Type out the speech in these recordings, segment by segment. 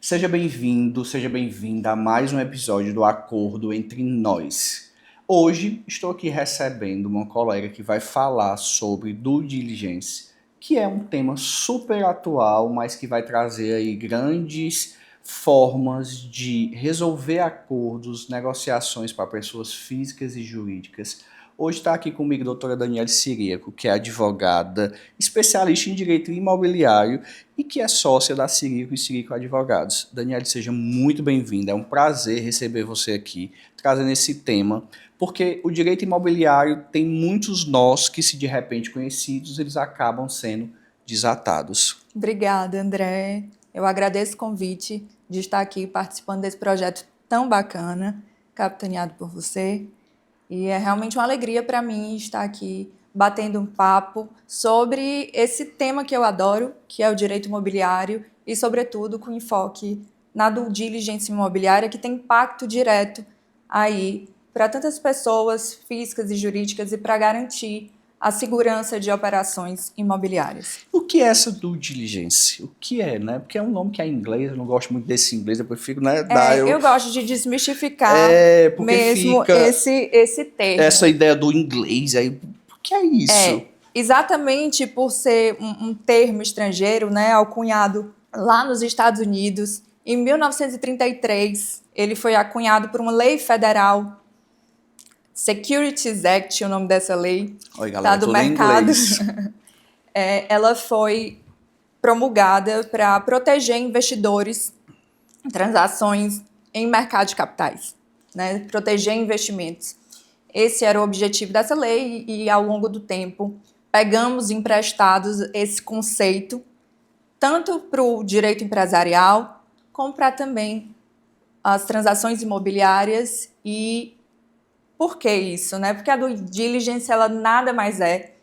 Seja bem-vindo, seja bem-vinda a mais um episódio do Acordo Entre Nós. Hoje estou aqui recebendo uma colega que vai falar sobre due diligence, que é um tema super atual, mas que vai trazer aí grandes formas de resolver acordos, negociações para pessoas físicas e jurídicas. Hoje está aqui comigo a doutora Daniele Ciríaco, que é advogada, especialista em direito imobiliário e que é sócia da Ciríaco e Ciríaco Advogados. Daniele, seja muito bem-vinda. É um prazer receber você aqui, trazendo esse tema, porque o direito imobiliário tem muitos nós que, se de repente conhecidos, eles acabam sendo desatados. Obrigada, André. Eu agradeço o convite de estar aqui participando desse projeto tão bacana, capitaneado por você. E é realmente uma alegria para mim estar aqui batendo um papo sobre esse tema que eu adoro, que é o direito imobiliário, e, sobretudo, com enfoque na due diligence imobiliária, que tem impacto direto aí para tantas pessoas físicas e jurídicas e para garantir a segurança de operações imobiliárias. O que é essa due diligence? O que é, né? Porque é um nome que é em inglês, eu não gosto muito desse inglês, eu prefiro, né? Eu gosto de desmistificar Porque mesmo fica esse termo. essa ideia do inglês aí. O que é isso? Exatamente por ser um termo estrangeiro, né, alcunhado lá nos Estados Unidos. Em 1933, ele foi acunhado por uma lei federal, Securities Act, o nome dessa lei, Oi, galera, do tudo em mercado. inglês. Ela foi promulgada para proteger investidores em transações em mercado de capitais, né, proteger investimentos. Esse era o objetivo dessa lei e, ao longo do tempo, pegamos emprestados esse conceito, tanto para o direito empresarial, como para também as transações imobiliárias. E por que isso, né? Porque a due diligence, ela nada mais é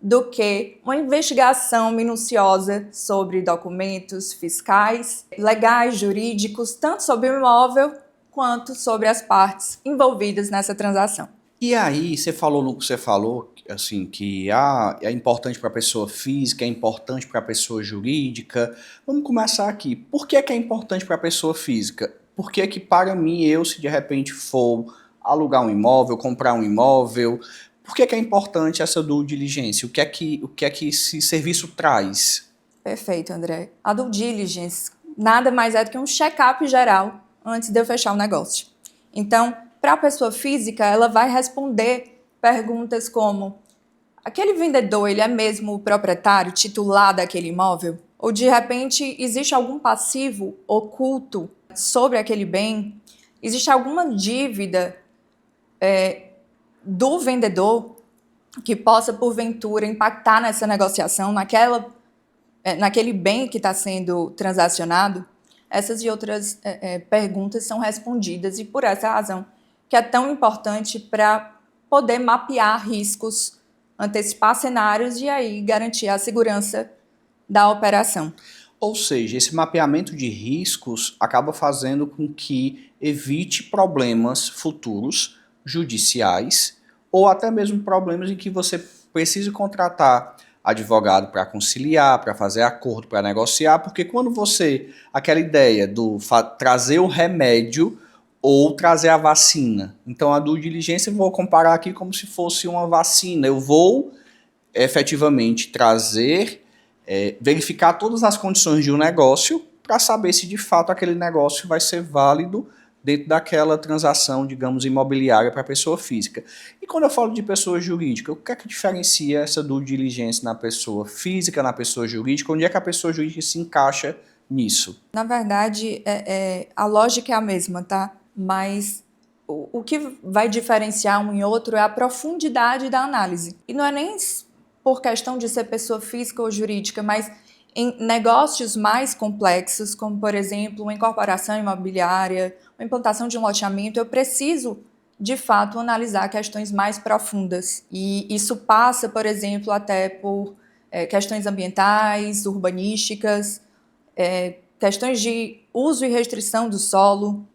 do que uma investigação minuciosa sobre documentos fiscais, legais, jurídicos, tanto sobre o imóvel quanto sobre as partes envolvidas nessa transação. E aí, você falou, assim, que é importante para a pessoa física, é importante para a pessoa jurídica. Vamos começar aqui. Por que é importante para a pessoa física? Por que para mim, se de repente for alugar um imóvel, comprar um imóvel, por que é importante essa due diligence? O que é que esse serviço traz? Perfeito, André. A due diligence nada mais é do que um check-up geral antes de eu fechar o negócio. Então, para a pessoa física, ela vai responder perguntas como: aquele vendedor, ele é mesmo o proprietário, titular daquele imóvel? Ou, de repente, existe algum passivo oculto sobre aquele bem? Existe alguma dívida do vendedor que possa, porventura, impactar nessa negociação, naquele bem que está sendo transacionado? Essas e outras perguntas são respondidas, e por essa razão que é tão importante para poder mapear riscos, antecipar cenários e aí garantir a segurança da operação. Ou seja, esse mapeamento de riscos acaba fazendo com que evite problemas futuros judiciais ou até mesmo problemas em que você precise contratar advogado para conciliar, para fazer acordo, para negociar, porque quando aquela ideia do trazer o remédio ou trazer a vacina, então a due diligência eu vou comparar aqui como se fosse uma vacina, eu vou efetivamente verificar todas as condições de um negócio para saber se de fato aquele negócio vai ser válido dentro daquela transação, digamos, imobiliária para a pessoa física. E quando eu falo de pessoa jurídica, o que é que diferencia essa due diligence na pessoa física, na pessoa jurídica? Onde é que a pessoa jurídica se encaixa nisso? Na verdade, a lógica é a mesma, tá? Mas o que vai diferenciar um e outro é a profundidade da análise. E não é nem por questão de ser pessoa física ou jurídica, mas em negócios mais complexos, como, por exemplo, uma incorporação imobiliária, uma implantação de um loteamento, eu preciso, de fato, analisar questões mais profundas. E isso passa, por exemplo, até por questões ambientais, urbanísticas, questões de uso e restrição do solo,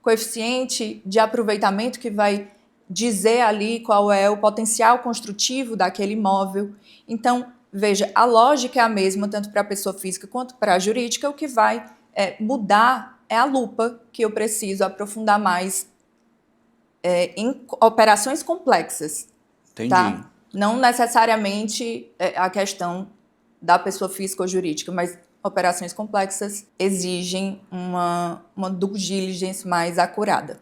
coeficiente de aproveitamento que vai dizer ali qual é o potencial construtivo daquele imóvel. Então, veja, a lógica é a mesma, tanto para a pessoa física quanto para a jurídica. O que vai mudar é a lupa que eu preciso aprofundar mais em operações complexas. Entendi. Tá? Não necessariamente a questão da pessoa física ou jurídica, mas operações complexas exigem uma due diligence mais acurada.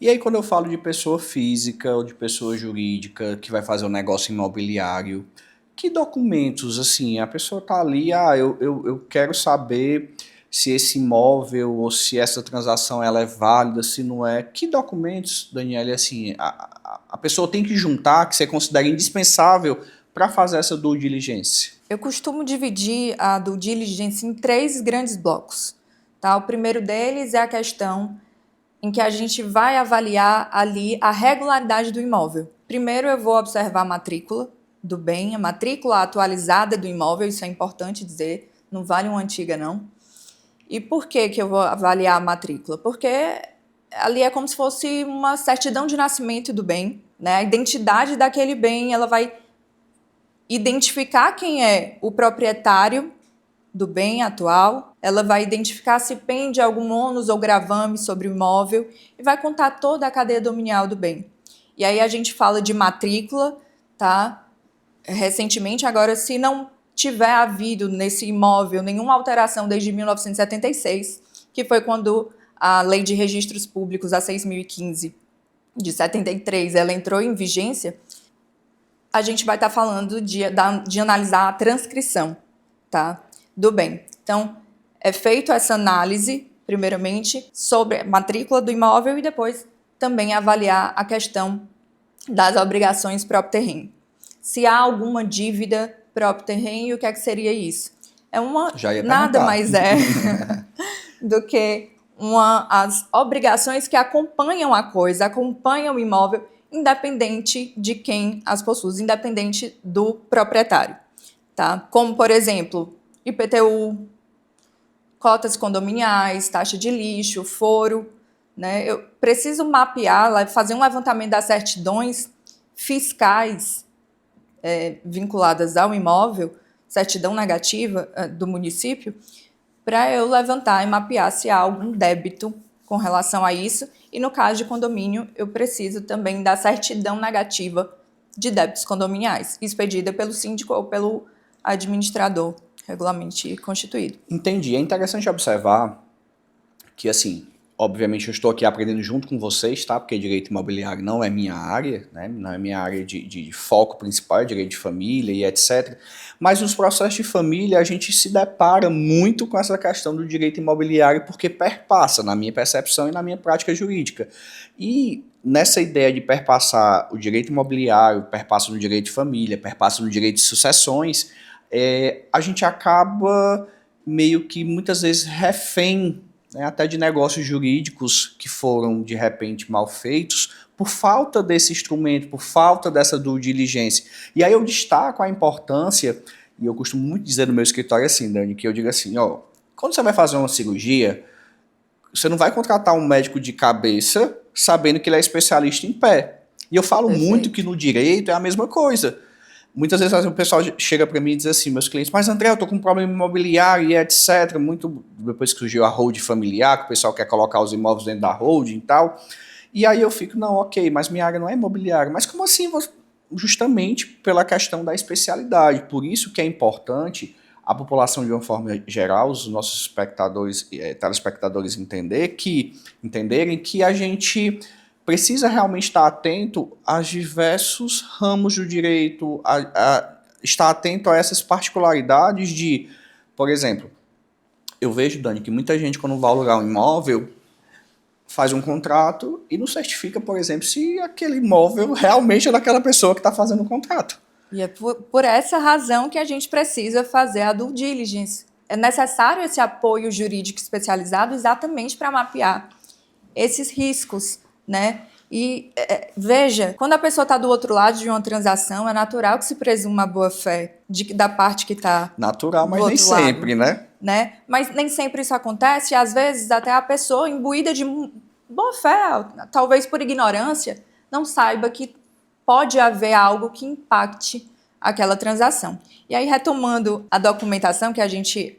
E aí, quando eu falo de pessoa física ou de pessoa jurídica que vai fazer um negócio imobiliário, que documentos, assim, a pessoa tá ali, eu quero saber se esse imóvel ou se essa transação ela é válida, se não é. Que documentos, Daniela, assim, a pessoa tem que juntar, que você considera indispensável para fazer essa due diligence? Eu costumo dividir a due diligence em 3 grandes blocos. Tá? O primeiro deles é a questão em que a gente vai avaliar ali a regularidade do imóvel. Primeiro eu vou observar a matrícula do bem, a matrícula atualizada do imóvel, isso é importante dizer, não vale uma antiga não. E por que eu vou avaliar a matrícula? Porque ali é como se fosse uma certidão de nascimento do bem, né? A identidade daquele bem, ela vai identificar quem é o proprietário do bem atual, ela vai identificar se pende algum ônus ou gravame sobre o imóvel e vai contar toda a cadeia dominial do bem. E aí a gente fala de matrícula, tá? Recentemente, agora, se não tiver havido nesse imóvel nenhuma alteração desde 1976, que foi quando a Lei de Registros Públicos, a 6.015, de 73, ela entrou em vigência, a gente vai estar falando de analisar a transcrição, tá? Do bem. Então, é feito essa análise, primeiramente, sobre a matrícula do imóvel e depois também avaliar a questão das obrigações próprio terreno. Se há alguma dívida próprio terreno, o que é que seria isso? Nada mais é do que as obrigações que acompanham a coisa, acompanham o imóvel, independente de quem as possui, independente do proprietário. Tá? Como, por exemplo, IPTU, cotas condominiais, taxa de lixo, foro. Né? Eu preciso mapear, fazer um levantamento das certidões fiscais vinculadas ao imóvel, certidão negativa do município, para eu levantar e mapear se há algum débito com relação a isso. E no caso de condomínio, eu preciso também da certidão negativa de débitos condominiais, expedida pelo síndico ou pelo administrador regularmente constituído. Entendi. É interessante observar que, assim, obviamente eu estou aqui aprendendo junto com vocês, tá? Porque direito imobiliário não é minha área, né? Não é minha área de foco principal, é direito de família e etc. Mas nos processos de família a gente se depara muito com essa questão do direito imobiliário porque perpassa na minha percepção e na minha prática jurídica. E nessa ideia de perpassar o direito imobiliário, perpassa no direito de família, perpassa no direito de sucessões, a gente acaba meio que muitas vezes refém, né, até de negócios jurídicos que foram de repente mal feitos por falta desse instrumento, por falta dessa due diligência. E aí eu destaco a importância, e eu costumo muito dizer no meu escritório assim, Dani, que eu digo assim, quando você vai fazer uma cirurgia, você não vai contratar um médico de cabeça sabendo que ele é especialista em pé. E eu falo muito que no direito é a mesma coisa. Muitas vezes o pessoal chega para mim e diz assim, meus clientes, mas André, eu tô com um problema imobiliário e etc. Muito depois que surgiu a holding familiar, que o pessoal quer colocar os imóveis dentro da holding e tal. E aí eu fico, não, ok, mas minha área não é imobiliária. Mas como assim? Justamente pela questão da especialidade. Por isso que é importante a população de uma forma geral, os nossos espectadores, telespectadores entenderem que a gente precisa realmente estar atento aos diversos ramos do direito, estar atento a essas particularidades de, por exemplo, eu vejo, Dani, que muita gente quando vai alugar um imóvel faz um contrato e não certifica, por exemplo, se aquele imóvel realmente é daquela pessoa que está fazendo o contrato. E é por essa razão que a gente precisa fazer a due diligence. É necessário esse apoio jurídico especializado exatamente para mapear esses riscos, né? E veja, quando a pessoa está do outro lado de uma transação, é natural que se presuma a boa-fé da parte que está natural, mas nem sempre, né? Mas nem sempre isso acontece, e às vezes até a pessoa, imbuída de boa-fé, talvez por ignorância, não saiba que pode haver algo que impacte aquela transação. E aí, retomando a documentação que a gente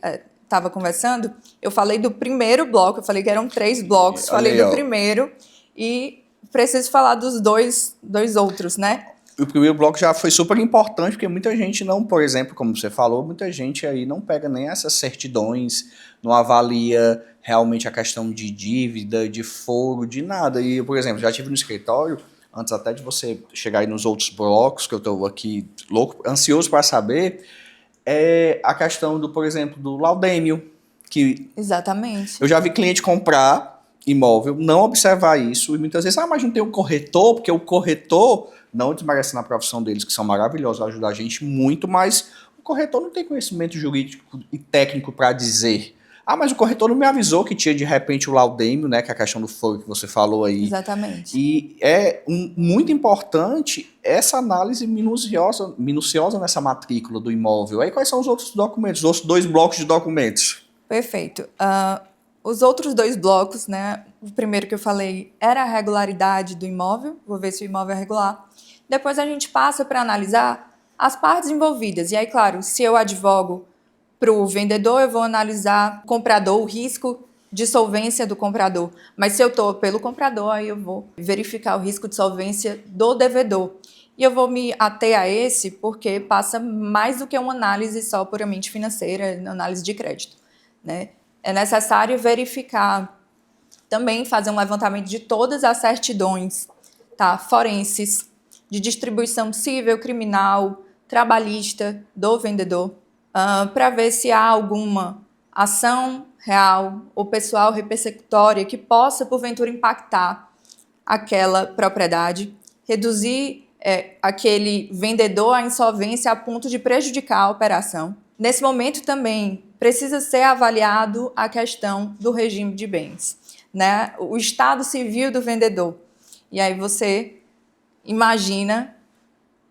estava conversando, eu falei do primeiro bloco, eu falei que eram 3 blocos, falei do primeiro e preciso falar dos dois outros, né? O primeiro bloco já foi super importante, porque muita gente não, por exemplo, como você falou, muita gente aí não pega nem essas certidões, não avalia realmente a questão de dívida, de foro, de nada. E, por exemplo, já tive no escritório, antes até de você chegar aí nos outros blocos, que eu estou aqui louco, ansioso para saber, é a questão do, por exemplo, do laudêmio, que Exatamente. eu já vi cliente comprar imóvel, não observar isso, e muitas vezes, mas não tem um corretor, porque o corretor, não desmerecendo a profissão deles, que são maravilhosos, ajudam a gente muito, mas o corretor não tem conhecimento jurídico e técnico para dizer. Mas o corretor não me avisou que tinha de repente o laudêmio, né, que é a questão do foro que você falou aí. Exatamente. E é muito importante essa análise minuciosa nessa matrícula do imóvel. Aí quais são os outros documentos, os outros 2 blocos de documentos? Perfeito. Os outros 2 blocos, né? O primeiro que eu falei era a regularidade do imóvel, vou ver se o imóvel é regular. Depois a gente passa para analisar as partes envolvidas. E aí, claro, se eu advogo para o vendedor, eu vou analisar o comprador, o risco de solvência do comprador. Mas se eu estou pelo comprador, aí eu vou verificar o risco de solvência do devedor. E eu vou me ater a esse porque passa mais do que uma análise só puramente financeira, análise de crédito, né? É necessário verificar, também fazer um levantamento de todas as certidões, tá? Forenses, de distribuição civil, criminal, trabalhista do vendedor, para ver se há alguma ação real ou pessoal repersecutória que possa, porventura, impactar aquela propriedade, reduzir aquele vendedor à insolvência a ponto de prejudicar a operação. Nesse momento também precisa ser avaliado a questão do regime de bens, né? O estado civil do vendedor. E aí você imagina,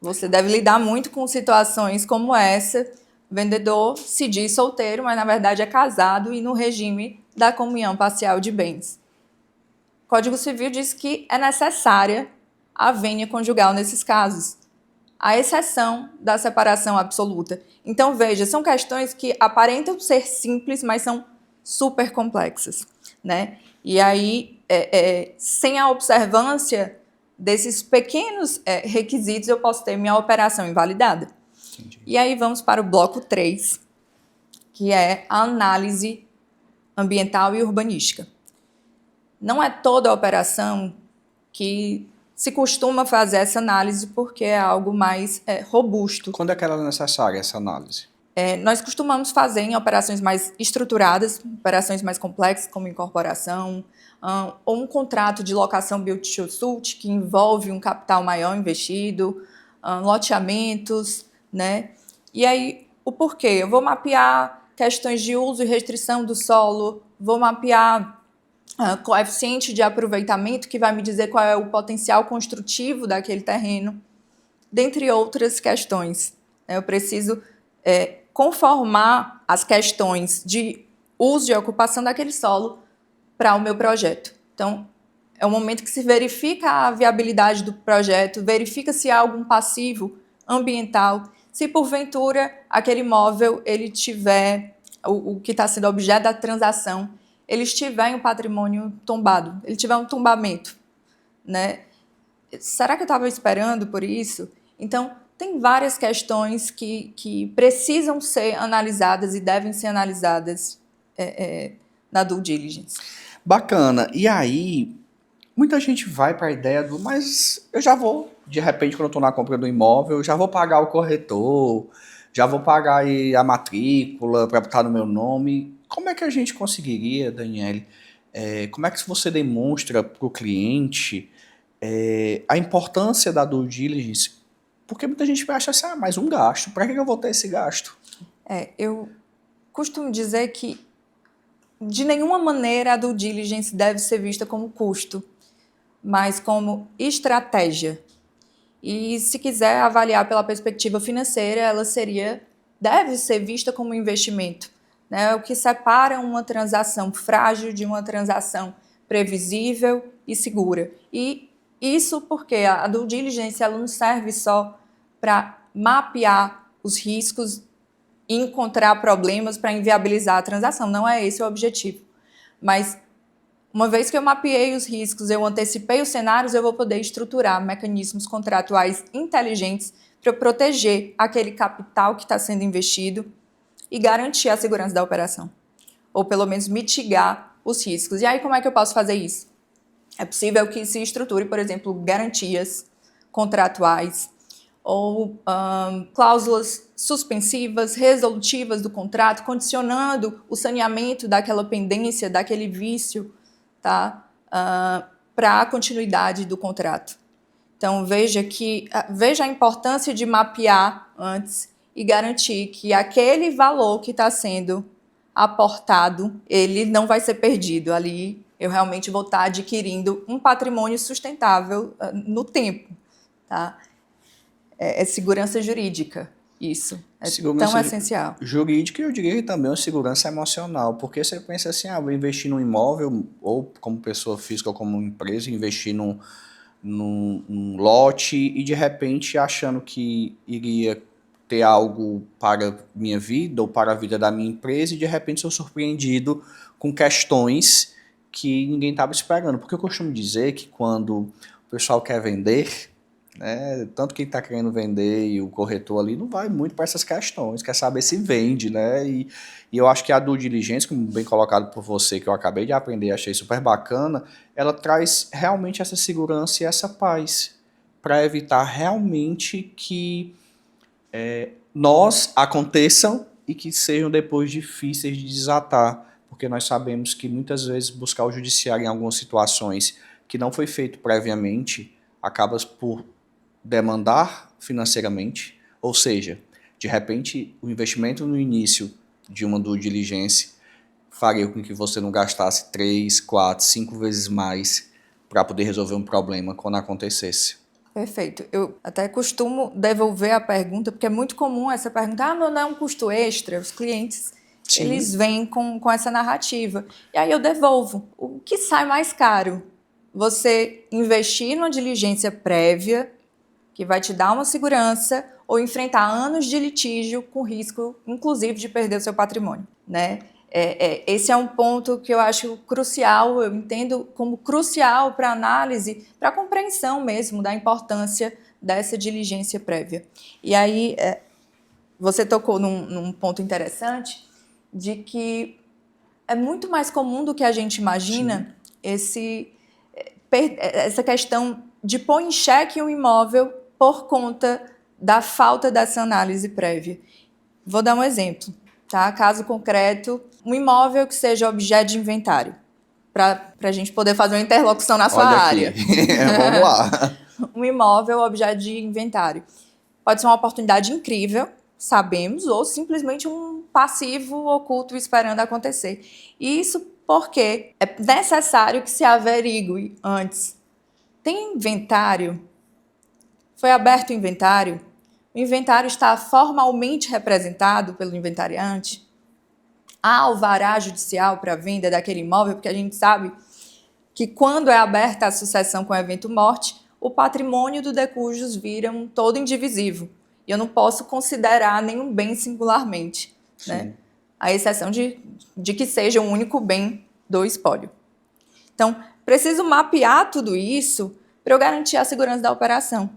você deve lidar muito com situações como essa. O vendedor se diz solteiro, mas na verdade é casado e no regime da comunhão parcial de bens. O Código Civil diz que é necessária a vênia conjugal nesses casos, à exceção da separação absoluta. Então, veja, são questões que aparentam ser simples, mas são super complexas, né? E aí, sem a observância desses pequenos requisitos, eu posso ter minha operação invalidada. Entendi. E aí vamos para o bloco 3, que é a análise ambiental e urbanística. Não é toda a operação que se costuma fazer essa análise porque é algo mais robusto. Quando é que ela é necessária, essa análise? Nós costumamos fazer em operações mais estruturadas, operações mais complexas, como incorporação, ou um contrato de locação build to suit, que envolve um capital maior investido, loteamentos, né? E aí, o porquê? Eu vou mapear questões de uso e restrição do solo, vou mapear coeficiente de aproveitamento, que vai me dizer qual é o potencial construtivo daquele terreno, dentre outras questões. Eu preciso conformar as questões de uso e ocupação daquele solo para o meu projeto. Então, é o momento que se verifica a viabilidade do projeto, verifica se há algum passivo ambiental, se porventura aquele imóvel ele tiver, o que está sendo objeto da transação, ele estiver em um patrimônio tombado, ele tiver um tombamento, né? Será que eu estava esperando por isso? Então, tem várias questões que precisam ser analisadas e devem ser analisadas na due diligence. Bacana. E aí, muita gente vai para a ideia do, mas eu já vou, de repente, quando eu estou na compra do imóvel, eu já vou pagar o corretor, já vou pagar aí a matrícula para botar no meu nome. Como é que a gente conseguiria, Daniele, como é que você demonstra para o cliente a importância da due diligence? Porque muita gente acha assim, mais um gasto, para que eu vou ter esse gasto? Eu costumo dizer que de nenhuma maneira a due diligence deve ser vista como custo, mas como estratégia. E se quiser avaliar pela perspectiva financeira, ela deve ser vista como investimento, né? O que separa uma transação frágil de uma transação previsível e segura. E isso porque a due diligence ela não serve só para mapear os riscos encontrar problemas para inviabilizar a transação. Não é esse o objetivo. Mas, uma vez que eu mapeei os riscos, eu antecipei os cenários, eu vou poder estruturar mecanismos contratuais inteligentes para proteger aquele capital que está sendo investido e garantir a segurança da operação. Ou pelo menos mitigar os riscos. E aí, como é que eu posso fazer isso? É possível que se estruture, por exemplo, garantias contratuais ou cláusulas suspensivas, resolutivas do contrato, condicionando o saneamento daquela pendência, daquele vício, tá? Para a continuidade do contrato. Então, veja a importância de mapear antes e garantir que aquele valor que está sendo aportado, ele não vai ser perdido. Ali, eu realmente vou estar adquirindo um patrimônio sustentável no tempo. Tá? É segurança jurídica, isso. É tão essencial. Jurídica, e eu diria que também é uma segurança emocional, porque você pensa assim, vou investir num imóvel, ou como pessoa física ou como empresa, investir num lote e de repente achando que iria ter algo para minha vida ou para a vida da minha empresa e de repente sou surpreendido com questões que ninguém estava esperando. Porque eu costumo dizer que quando o pessoal quer vender, né, tanto quem está querendo vender e o corretor ali não vai muito para essas questões, quer saber se vende, né? E eu acho que a due diligence, como bem colocado por você, que eu acabei de aprender, achei super bacana, ela traz realmente essa segurança e essa paz para evitar realmente que nós aconteçam e que sejam depois difíceis de desatar, porque nós sabemos que muitas vezes buscar o judiciário em algumas situações que não foi feito previamente acaba por demandar financeiramente, ou seja, de repente o investimento no início de uma due diligence faria com que você não gastasse 3, 4, 5 vezes mais para poder resolver um problema quando acontecesse. Perfeito. Eu até costumo devolver a pergunta, porque é muito comum essa pergunta, não é um custo extra? Os clientes, sim, eles vêm com essa narrativa. E aí eu devolvo. O que sai mais caro? Você investir numa diligência prévia, que vai te dar uma segurança, ou enfrentar anos de litígio com risco, inclusive, de perder o seu patrimônio, né? Esse é um ponto que eu acho crucial, eu entendo como crucial para a análise, para a compreensão mesmo da importância dessa diligência prévia. E aí, você tocou num ponto interessante, de que é muito mais comum do que a gente imagina essa questão de pôr em xeque um imóvel por conta da falta dessa análise prévia. Vou dar um exemplo, tá? Caso concreto, um imóvel que seja objeto de inventário, para a gente poder fazer uma interlocução na sua área. Vamos lá. Um imóvel objeto de inventário. Pode ser uma oportunidade incrível, sabemos, ou simplesmente um passivo oculto esperando acontecer. Isso porque é necessário que se averigue antes. Tem inventário? Foi aberto o inventário? O inventário está formalmente representado pelo inventariante? Há alvará judicial para a venda daquele imóvel? Porque a gente sabe que quando é aberta a sucessão com evento morte, o patrimônio do de cujus vira um todo indivisível. E eu não posso considerar nenhum bem singularmente, né? A exceção de que seja um único bem do espólio. Então, preciso mapear tudo isso para eu garantir a segurança da operação.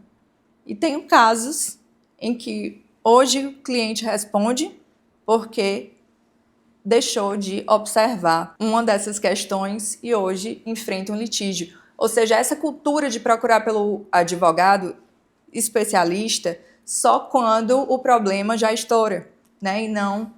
E tenho casos em que hoje o cliente responde porque deixou de observar uma dessas questões e hoje enfrenta um litígio. Ou seja, essa cultura de procurar pelo advogado especialista só quando o problema já estoura, né? E não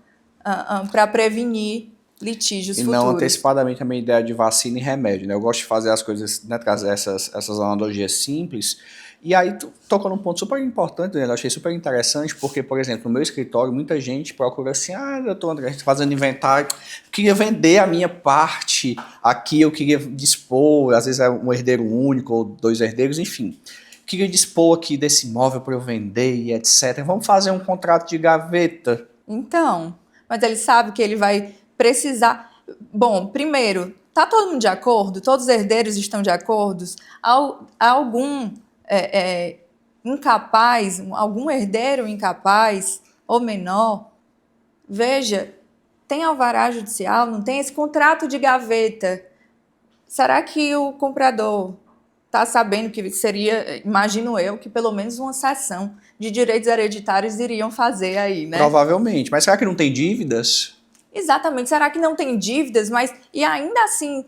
para prevenir litígios futuros. E não antecipadamente a minha ideia de vacina e remédio, né? Eu gosto de fazer as coisas, né, trazer essas analogias simples. E aí tu tocou num ponto super importante, né? Eu achei super interessante, porque, por exemplo, no meu escritório, muita gente procura assim, doutor André, a gente fazendo inventário, queria vender a minha parte aqui, eu queria dispor, às vezes é um herdeiro único ou 2 herdeiros, enfim. Queria dispor aqui desse imóvel para eu vender e etc. Vamos fazer um contrato de gaveta. Então, mas ele sabe que ele vai precisar... Bom, primeiro, está todo mundo de acordo? Todos os herdeiros estão de acordo? Há algum incapaz, algum herdeiro incapaz ou menor? veja, tem alvará judicial, não tem esse contrato de gaveta. Será que o comprador está sabendo que seria, imagino eu, que pelo menos uma seção de direitos hereditários iriam fazer aí, né? Provavelmente. Mas será que não tem dívidas? Exatamente. Será que não tem dívidas, mas e ainda assim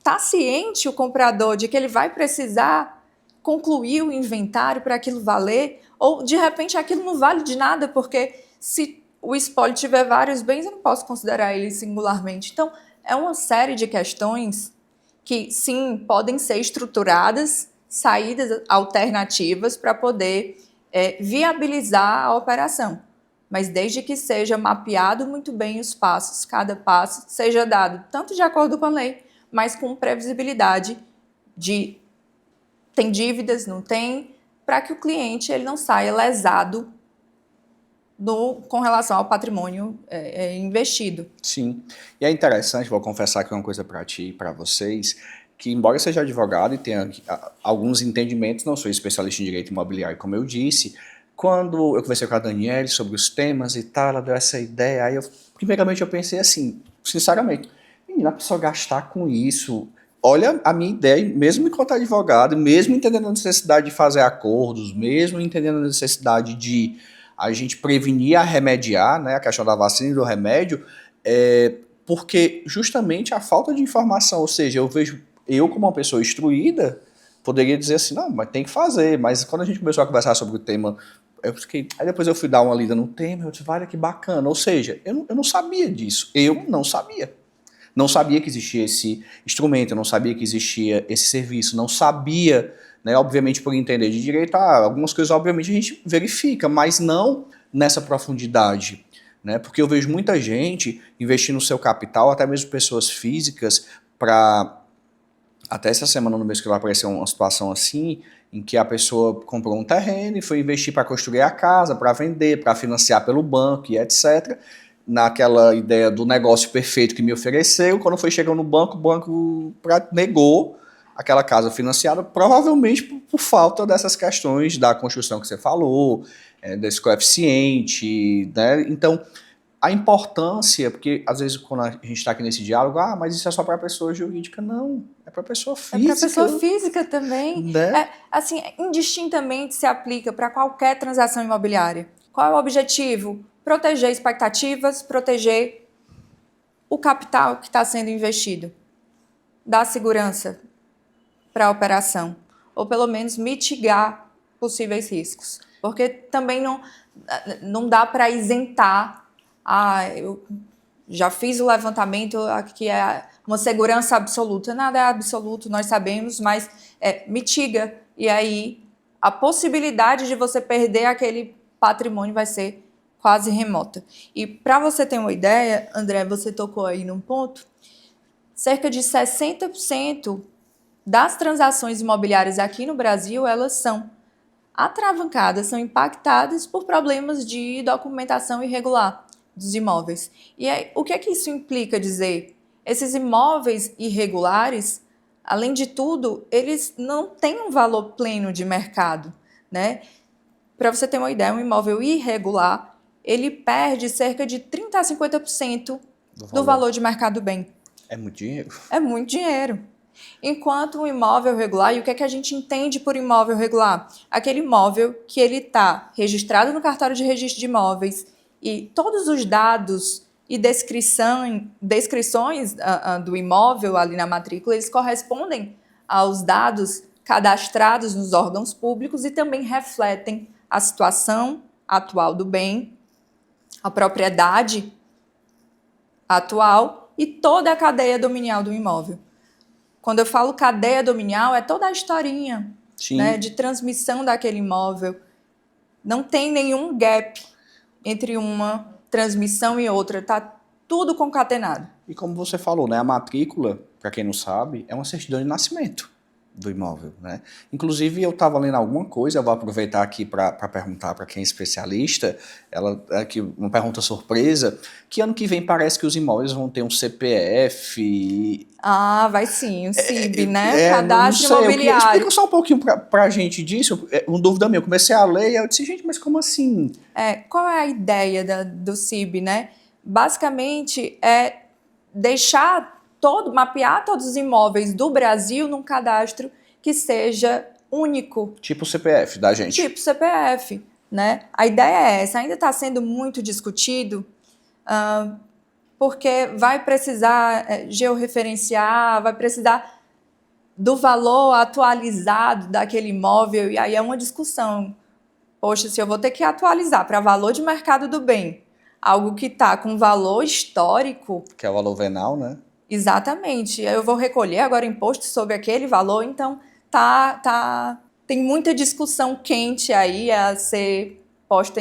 tá ciente o comprador de que ele vai precisar concluir o inventário para aquilo valer? Ou de repente aquilo não vale de nada, porque se o espólio tiver vários bens, eu não posso considerar ele singularmente. Então, é uma série de questões que, sim, podem ser estruturadas, saídas alternativas para poder viabilizar a operação. Mas desde que seja mapeado muito bem os passos, cada passo seja dado tanto de acordo com a lei, mas com previsibilidade de tem dívidas, não tem, para que o cliente ele não saia lesado com relação ao patrimônio investido. Sim. E é interessante, vou confessar aqui uma coisa para ti e para vocês, que embora eu seja advogado e tenha alguns entendimentos, não sou especialista em direito imobiliário, como eu disse, quando eu conversei com a Daniele sobre os temas e tal, ela deu essa ideia, aí primeiramente eu pensei assim, sinceramente, menina, a pessoa gastar com isso, olha a minha ideia, mesmo enquanto advogado, mesmo entendendo a necessidade de fazer acordos, mesmo entendendo a necessidade de a gente prevenir, remediar, né, a questão da vacina e do remédio, porque justamente a falta de informação, ou seja, eu como uma pessoa instruída, poderia dizer assim, não, mas tem que fazer, mas quando a gente começou a conversar sobre o tema, aí depois eu fui dar uma lida no tema, eu disse, olha que bacana, ou seja, eu não sabia disso, eu não sabia. Não sabia que existia esse instrumento, eu não sabia que existia esse serviço, não sabia, né, obviamente por entender de direito, algumas coisas obviamente a gente verifica, mas não nessa profundidade, né, porque eu vejo muita gente investindo o seu capital, até mesmo pessoas físicas, até essa semana no mês que vai aparecer uma situação assim, em que a pessoa comprou um terreno e foi investir para construir a casa, para vender, para financiar pelo banco e etc., naquela ideia do negócio perfeito que me ofereceu, quando foi chegando no banco, o banco negou aquela casa financiada, provavelmente por falta dessas questões da construção que você falou, desse coeficiente, né? Então, a importância, porque às vezes quando a gente está aqui nesse diálogo, mas isso é só para pessoa jurídica, não, é para pessoa física. É para pessoa física também, né? Assim, indistintamente se aplica para qualquer transação imobiliária. Qual é o objetivo? Proteger expectativas, proteger o capital que está sendo investido, dar segurança para a operação, ou pelo menos mitigar possíveis riscos. Porque também não dá para isentar, eu já fiz o levantamento, que é uma segurança absoluta. Nada é absoluto, nós sabemos, mas mitiga. E aí a possibilidade de você perder aquele patrimônio vai ser quase remota. E para você ter uma ideia, André, você tocou aí num ponto, cerca de 60% das transações imobiliárias aqui no Brasil, elas são atravancadas, são impactadas por problemas de documentação irregular dos imóveis. E aí, o que é que isso implica dizer? Esses imóveis irregulares, além de tudo, eles não têm um valor pleno de mercado, né? Para você ter uma ideia, um imóvel irregular, ele perde cerca de 30% a 50% do valor de mercado do bem. É muito dinheiro. É muito dinheiro. Enquanto um imóvel regular, e o que é que a gente entende por imóvel regular? Aquele imóvel que ele está registrado no cartório de registro de imóveis e todos os dados e descrições do imóvel ali na matrícula, eles correspondem aos dados cadastrados nos órgãos públicos e também refletem a situação atual do bem, a propriedade atual e toda a cadeia dominial do imóvel. Quando eu falo cadeia dominial, é toda a historinha, né, de transmissão daquele imóvel. Não tem nenhum gap entre uma transmissão e outra, está tudo concatenado. E como você falou, né, a matrícula, para quem não sabe, é uma certidão de nascimento. do imóvel, né? Inclusive, eu estava lendo alguma coisa, eu vou aproveitar aqui para perguntar para quem é especialista, ela aqui uma pergunta surpresa, que ano que vem parece que os imóveis vão ter um CPF. Ah, vai sim, o CIB, né? Não Cadastro sei, Imobiliário. explica só um pouquinho para a gente disso, uma dúvida minha, eu comecei a ler e eu disse, gente, mas como assim? Qual é a ideia do CIB, né? Basicamente, é mapear todos os imóveis do Brasil num cadastro que seja único. Tipo o CPF da gente. Tipo CPF, né? A ideia é essa, ainda está sendo muito discutido, porque vai precisar georreferenciar, vai precisar do valor atualizado daquele imóvel, e aí é uma discussão. Poxa, se eu vou ter que atualizar para valor de mercado do bem, algo que está com valor histórico. Que é o valor venal, né? Exatamente. Eu vou recolher agora imposto sobre aquele valor, então tem muita discussão quente aí a ser posta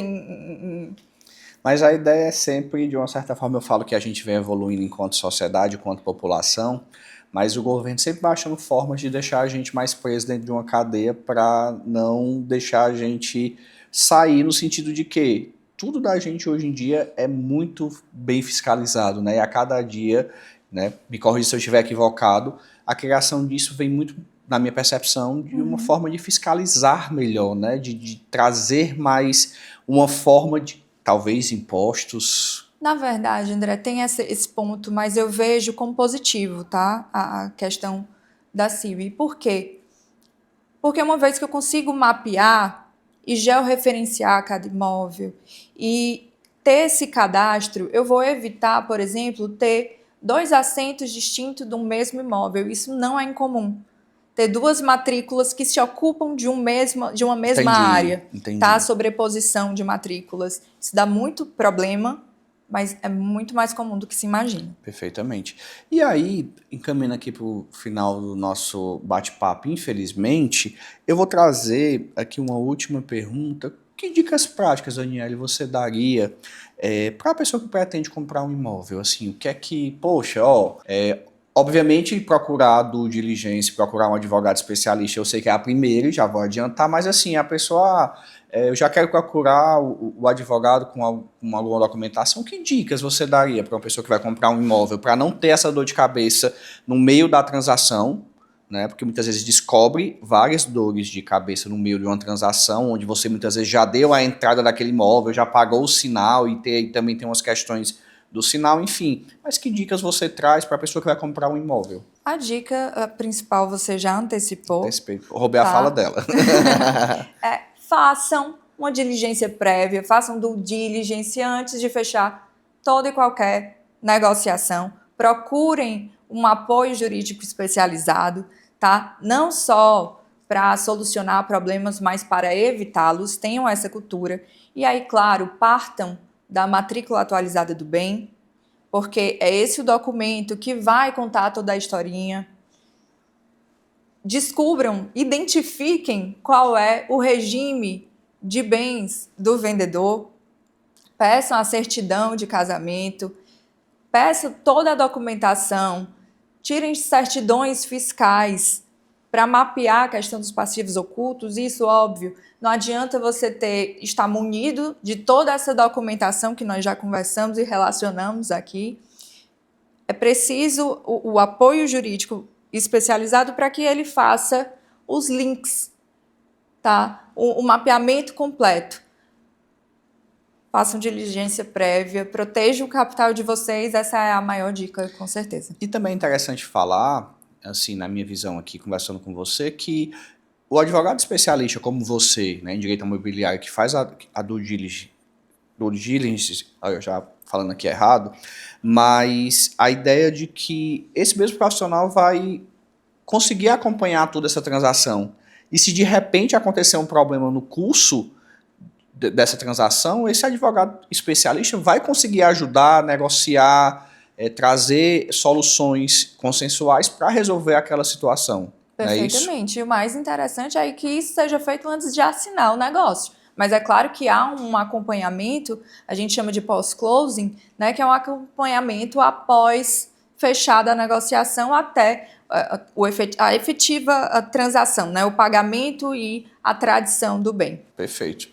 Mas a ideia é sempre, de uma certa forma, eu falo que a gente vem evoluindo enquanto sociedade, enquanto população, mas o governo sempre vai achando formas de deixar a gente mais preso dentro de uma cadeia para não deixar a gente sair, no sentido de que tudo da gente hoje em dia é muito bem fiscalizado, né? E a cada dia, né, me corrija se eu estiver equivocado, a criação disso vem muito, na minha percepção, de uma forma de fiscalizar melhor, né? De trazer mais uma forma de, talvez, impostos. Na verdade, André, tem esse ponto, mas eu vejo como positivo, tá? A questão da CIB. Por quê? Porque uma vez que eu consigo mapear e georreferenciar cada imóvel e ter esse cadastro, eu vou evitar, por exemplo, ter 2 assentos distintos de um mesmo imóvel. Isso não é incomum. Ter 2 matrículas que se ocupam de uma mesma área. Entendi. Tá? Sobreposição de matrículas. Isso dá muito problema, mas é muito mais comum do que se imagina. Perfeitamente. E aí, encaminhando aqui para o final do nosso bate-papo, infelizmente, eu vou trazer aqui uma última pergunta. Que dicas práticas, Daniele, você daria para a pessoa que pretende comprar um imóvel? Assim, o que é que, poxa, obviamente, procurar due diligência, procurar um advogado especialista, eu sei que é a primeira, e já vou adiantar, mas assim, a pessoa, eu já quero procurar o advogado com alguma documentação, que dicas você daria para uma pessoa que vai comprar um imóvel, para não ter essa dor de cabeça no meio da transação, né? Porque muitas vezes descobre várias dores de cabeça no meio de uma transação, onde você muitas vezes já deu a entrada daquele imóvel, já pagou o sinal, e também tem umas questões do sinal, enfim. Mas que dicas você traz para a pessoa que vai comprar um imóvel? A dica principal você já antecipou. Roubei a fala dela. Façam uma diligência prévia, façam due diligence antes de fechar toda e qualquer negociação. Procurem um apoio jurídico especializado, tá? Não só para solucionar problemas, mas para evitá-los. Tenham essa cultura. E aí, claro, partam da matrícula atualizada do bem, porque é esse o documento que vai contar toda a historinha. Descubram, identifiquem qual é o regime de bens do vendedor, peçam a certidão de casamento, peçam toda a documentação, tirem certidões fiscais para mapear a questão dos passivos ocultos. Isso, óbvio, não adianta você estar munido de toda essa documentação que nós já conversamos e relacionamos aqui. É preciso o apoio jurídico especializado para que ele faça os links, tá? O mapeamento completo. Façam diligência prévia, protejam o capital de vocês, essa é a maior dica, com certeza. E também é interessante falar, assim, na minha visão aqui, conversando com você, que o advogado especialista como você, né, em direito imobiliário, que faz a due diligence, eu já falando aqui errado, mas a ideia de que esse mesmo profissional vai conseguir acompanhar toda essa transação. E se de repente acontecer um problema no curso dessa transação, esse advogado especialista vai conseguir ajudar, negociar, trazer soluções consensuais para resolver aquela situação. Perfeitamente. E o mais interessante é que isso seja feito antes de assinar o negócio. Mas é claro que há um acompanhamento, a gente chama de post-closing, né, que é um acompanhamento após fechada a negociação até a efetiva transação, né? O pagamento e a tradição do bem. Perfeito.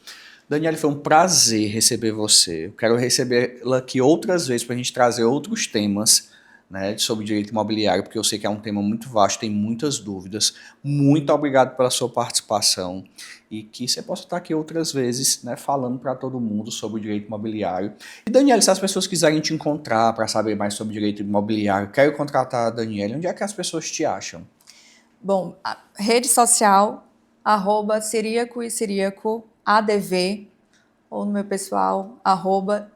Daniele, foi um prazer receber você. Eu quero recebê-la aqui outras vezes para a gente trazer outros temas, né, sobre direito imobiliário, porque eu sei que é um tema muito vasto, tem muitas dúvidas. Muito obrigado pela sua participação e que você possa estar aqui outras vezes, né, falando para todo mundo sobre o direito imobiliário. E Daniele, se as pessoas quiserem te encontrar para saber mais sobre direito imobiliário, quero contratar a Daniele, onde é que as pessoas te acham? Bom, a rede social, @Ciríaco e Ciríaco ADV, ou no meu pessoal,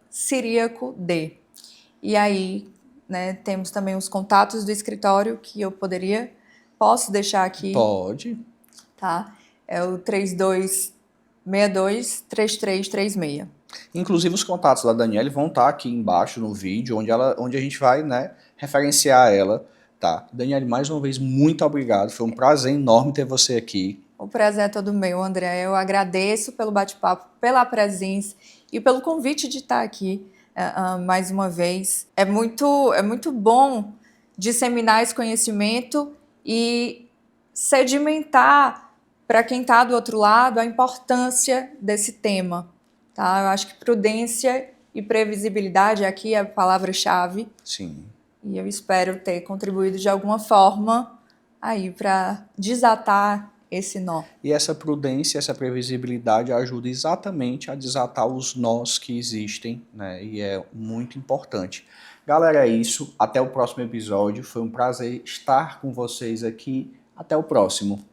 @CiríacoD. E aí, né, temos também os contatos do escritório que posso deixar aqui, Pode. tá? É o 3262-3336. Inclusive os contatos da Daniele vão estar aqui embaixo no vídeo, onde a gente vai, né, referenciar ela, tá? Daniele, mais uma vez, muito obrigado. Foi um prazer enorme ter você aqui. O prazer é todo meu, André. Eu agradeço pelo bate-papo, pela presença e pelo convite de estar aqui mais uma vez. É muito bom disseminar esse conhecimento e sedimentar para quem está do outro lado a importância desse tema. Tá? Eu acho que prudência e previsibilidade aqui é a palavra-chave. Sim. E eu espero ter contribuído de alguma forma aí para desatar esse nó. E essa prudência, essa previsibilidade ajuda exatamente a desatar os nós que existem, né? E é muito importante. Galera, é isso. Até o próximo episódio. Foi um prazer estar com vocês aqui. Até o próximo.